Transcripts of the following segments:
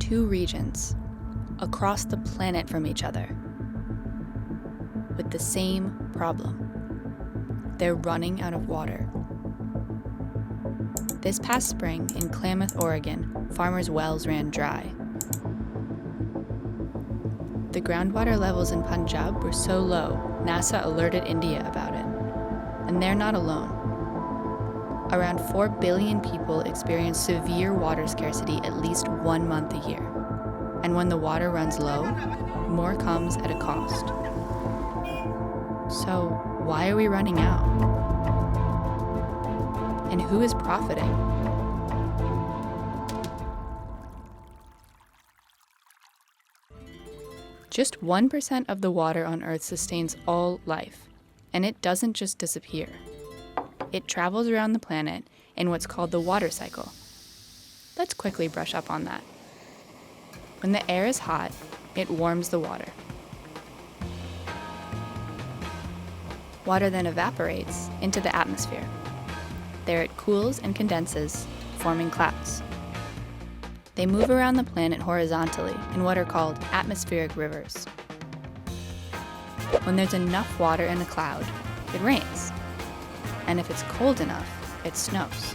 two regions across the planet from each other with the same problem. They're running out of water. This past spring in Klamath, Oregon, farmers' wells ran dry. The groundwater levels in Punjab were so low, NASA alerted India about it. And they're not alone. Around 4 billion people experience severe water scarcity at least 1 month a year. And when the water runs low, more comes at a cost. So why are we running out? And who is profiting? Just 1% of the water on Earth sustains all life, and it doesn't just disappear. It travels around the planet in what's called the water cycle. Let's quickly brush up on that. When the air is hot, it warms the water. Water then evaporates into the atmosphere. There it cools and condenses, forming clouds. They move around the planet horizontally in what are called atmospheric rivers. When there's enough water in a cloud, it rains. And if it's cold enough, it snows.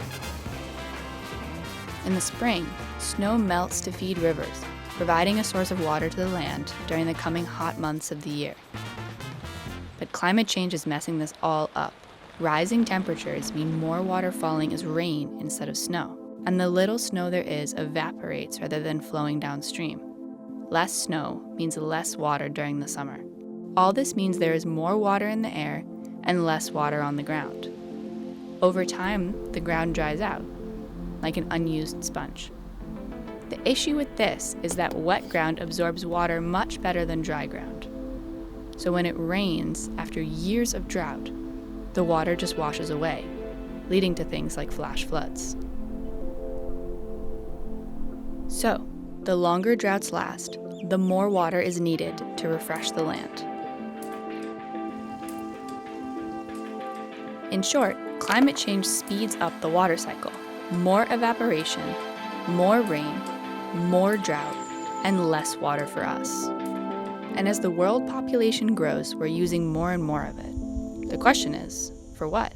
In the spring, snow melts to feed rivers, providing a source of water to the land during the coming hot months of the year. But climate change is messing this all up. Rising temperatures mean more water falling as rain instead of snow. And the little snow there is evaporates rather than flowing downstream. Less snow means less water during the summer. All this means there is more water in the air and less water on the ground. Over time, the ground dries out, like an unused sponge. The issue with this is that wet ground absorbs water much better than dry ground. So when it rains after years of drought, the water just washes away, leading to things like flash floods. So, the longer droughts last, the more water is needed to refresh the land. In short, climate change speeds up the water cycle. More evaporation, more rain, more drought, and less water for us. And as the world population grows, we're using more and more of it. The question is, for what?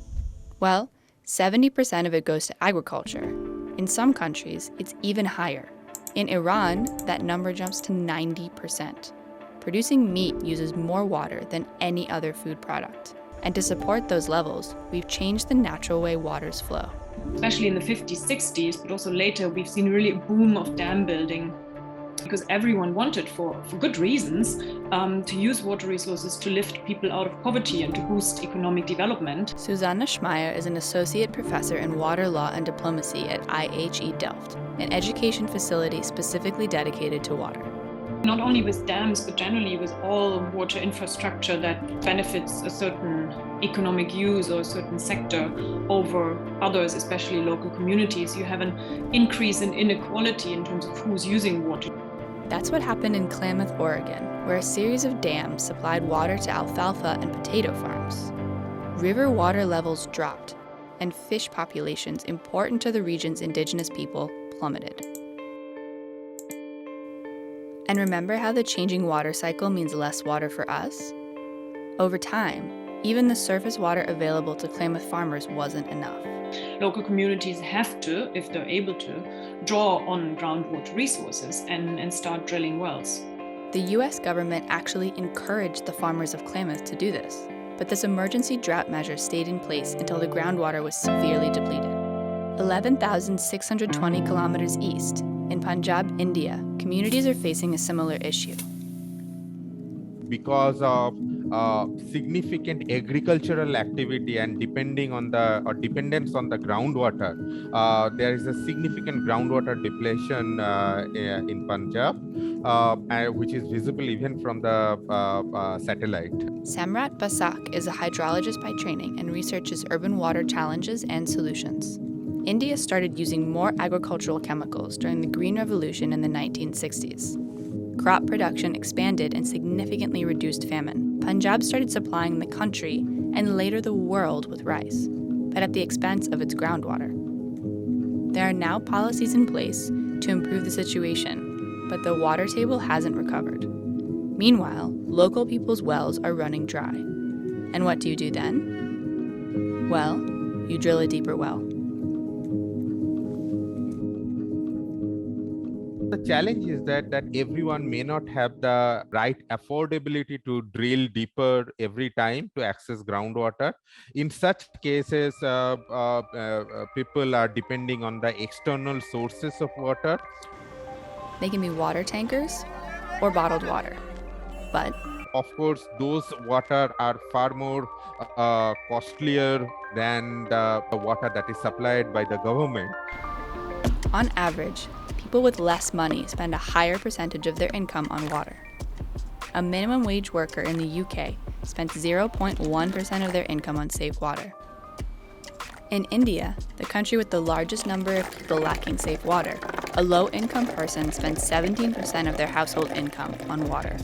Well, 70% of it goes to agriculture. In some countries, it's even higher. In Iran, that number jumps to 90%. Producing meat uses more water than any other food product. And to support those levels, we've changed the natural way waters flow. Especially in the 50s, 60s, but also later, we've seen really a boom of dam building because everyone wanted, for good reasons, to use water resources to lift people out of poverty and to boost economic development. Susanna Schmeier is an associate professor in water law and diplomacy at IHE Delft, an education facility specifically dedicated to water. Not only with dams, but generally with all water infrastructure that benefits a certain economic use or a certain sector over others, especially local communities, you have an increase in inequality in terms of who's using water. That's what happened in Klamath, Oregon, where a series of dams supplied water to alfalfa and potato farms. River water levels dropped, and fish populations important to the region's indigenous people plummeted. And remember how the changing water cycle means less water for us? Over time, even the surface water available to Klamath farmers wasn't enough. Local communities have to, if they're able to, draw on groundwater resources and start drilling wells. The US government actually encouraged the farmers of Klamath to do this, but this emergency drought measure stayed in place until the groundwater was severely depleted. 11,620 kilometers east, in Punjab, India, communities are facing a similar issue. Because of significant agricultural activity and dependence on the groundwater, there is a significant groundwater depletion in Punjab, which is visible even from the satellite. Samrat Basak is a hydrologist by training and researches urban water challenges and solutions. India started using more agricultural chemicals during the Green Revolution in the 1960s. Crop production expanded and significantly reduced famine. Punjab started supplying the country and later the world with rice, but at the expense of its groundwater. There are now policies in place to improve the situation, but the water table hasn't recovered. Meanwhile, local people's wells are running dry. And what do you do then? Well, you drill a deeper well. The challenge is that everyone may not have the right affordability to drill deeper every time to access groundwater. In such cases, people are depending on the external sources of water. They can be water tankers or bottled water. But Of course, those water are far more costlier than the water that is supplied by the government. on average, people with less money spend a higher percentage of their income on water. A minimum wage worker in the UK spent 0.1% of their income on safe water. In India, the country with the largest number of people lacking safe water, a low-income person spends 17% of their household income on water.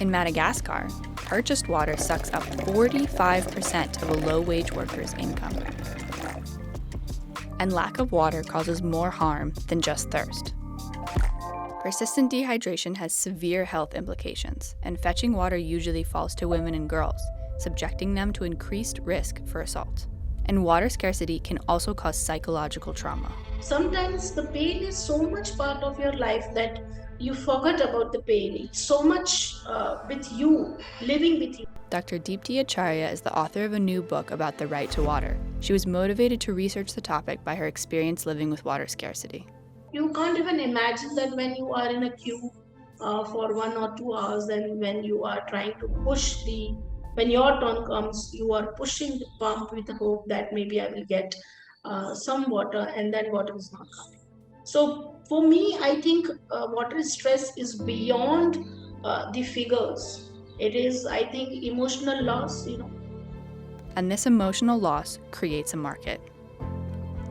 In Madagascar, purchased water sucks up 45% of a low-wage worker's income. And lack of water causes more harm than just thirst. Persistent dehydration has severe health implications, and fetching water usually falls to women and girls, subjecting them to increased risk for assault. And water scarcity can also cause psychological trauma. Sometimes the pain is so much part of your life that you forget about the pain. It's so much with you, living with you. Dr. Deepti Acharya is the author of a new book about the right to water. She was motivated to research the topic by her experience living with water scarcity. You can't even imagine that when you are in a queue for 1 or 2 hours, and when you are trying to when your turn comes, you are pushing the pump with the hope that maybe I will get some water, and then water is not coming. So for me, I think water stress is beyond the figures. It is, I think, emotional loss, And this emotional loss creates a market.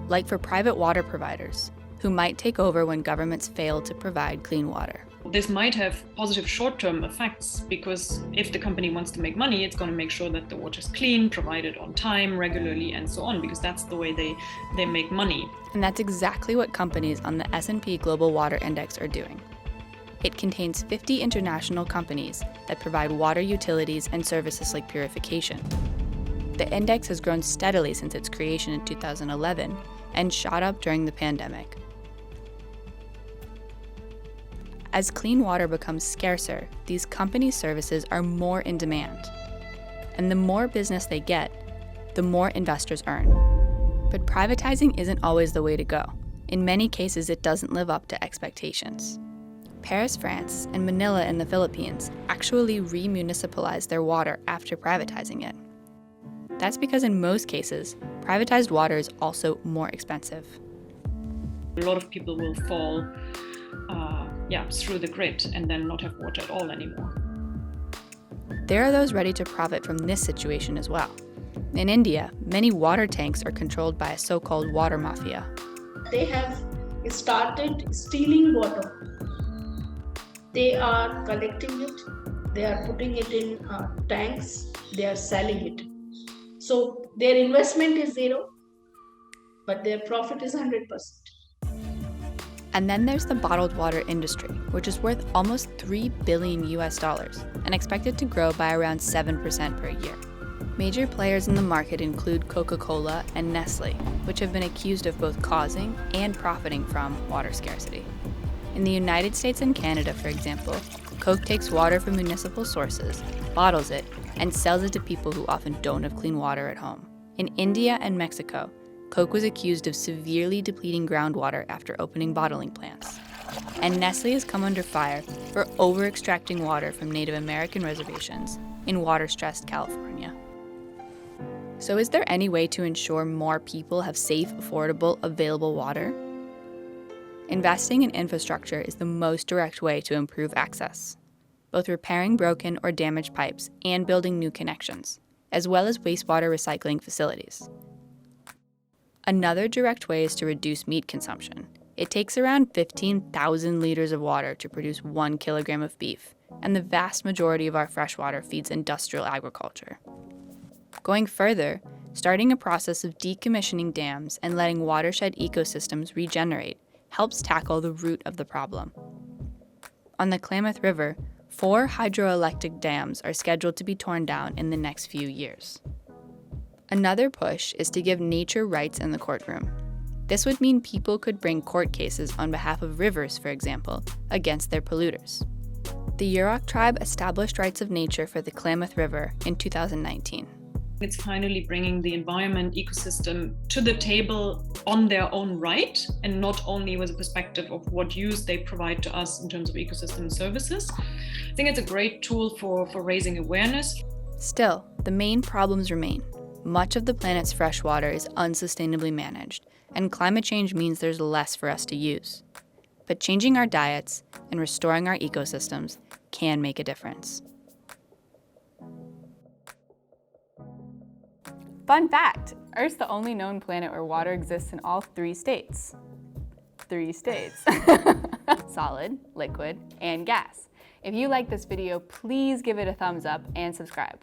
Like for private water providers, who might take over when governments fail to provide clean water. This might have positive short-term effects because if the company wants to make money, it's going to make sure that the water is clean, provided on time, regularly, and so on, because that's the way they make money. And that's exactly what companies on the S&P Global Water Index are doing. It contains 50 international companies that provide water utilities and services like purification. The index has grown steadily since its creation in 2011 and shot up during the pandemic. As clean water becomes scarcer, these companies' services are more in demand. And the more business they get, the more investors earn. But privatizing isn't always the way to go. In many cases, it doesn't live up to expectations. Paris, France, and Manila in the Philippines actually remunicipalized their water after privatizing it. That's because in most cases, privatized water is also more expensive. A lot of people will fall through the grid and then not have water at all anymore. There are those ready to profit from this situation as well. In India, many water tanks are controlled by a so-called water mafia. They have started stealing water. They are collecting it, they are putting it in tanks, they are selling it. So their investment is zero, but their profit is 100%. And then there's the bottled water industry, which is worth almost $3 billion and expected to grow by around 7% per year. Major players in the market include Coca Cola and Nestle, which have been accused of both causing and profiting from water scarcity. In the United States and Canada, for example, Coke takes water from municipal sources, bottles it, and sells it to people who often don't have clean water at home. In India and Mexico, Coke was accused of severely depleting groundwater after opening bottling plants. And Nestle has come under fire for over-extracting water from Native American reservations in water-stressed California. So is there any way to ensure more people have safe, affordable, available water? Investing in infrastructure is the most direct way to improve access, both repairing broken or damaged pipes and building new connections, as well as wastewater recycling facilities. Another direct way is to reduce meat consumption. It takes around 15,000 liters of water to produce 1 kilogram of beef, and the vast majority of our fresh water feeds industrial agriculture. Going further, starting a process of decommissioning dams and letting watershed ecosystems regenerate helps tackle the root of the problem. On the Klamath River, 4 hydroelectric dams are scheduled to be torn down in the next few years. Another push is to give nature rights in the courtroom. This would mean people could bring court cases on behalf of rivers, for example, against their polluters. The Yurok tribe established rights of nature for the Klamath River in 2019. It's finally bringing the environment ecosystem to the table on their own right, and not only with a perspective of what use they provide to us in terms of ecosystem services. I think it's a great tool for raising awareness. Still, the main problems remain. Much of the planet's fresh water is unsustainably managed, and climate change means there's less for us to use. But changing our diets and restoring our ecosystems can make a difference. Fun fact, Earth's the only known planet where water exists in all 3 states. 3 states. Solid, liquid, and gas. If you like this video, please give it a thumbs up and subscribe.